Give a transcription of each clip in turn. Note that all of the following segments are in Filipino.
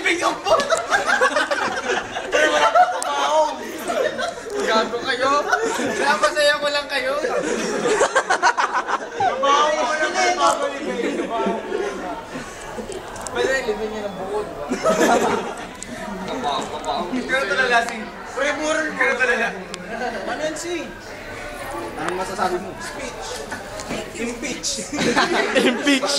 Living ang po! Pero wala pa kumaong! Gago kayo! Napasaya ko lang kayo! Kabaho mo lang kayo papalibig! Pwede living yun ang bukod ba? Kabaho. Kaya talala si... Pre, mura kaya talala. Ano yan si? Anong masasabi mo? Speech! Impeach! Impeach!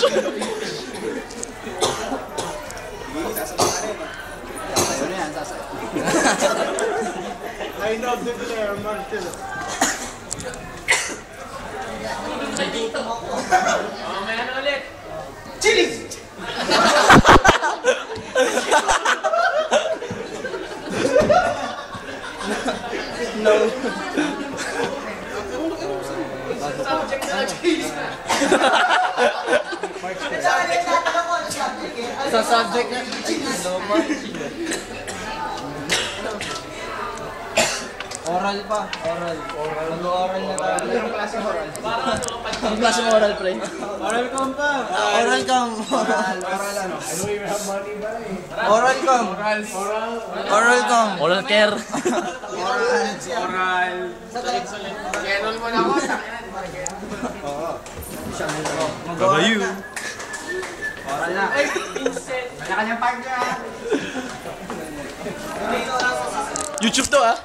Sasayo na yan, sasayo. I know the player, Martin. May ano ulit? Chili! No. Subject na cheese. Sa subject na cheese. Oral pa. Oral. Mag-oral na tayo. Anong klaseng oral? Anong klaseng oral, pre? Oral com pa. Oral com. Oral ano? I know you have money ba eh. Oral com. Oral com. Oral care. Oral. Canon mo na ako. Oo. Babayu. Oral na. Ay, Vincent. Kanya-kanyang part ka. YouTube to ah.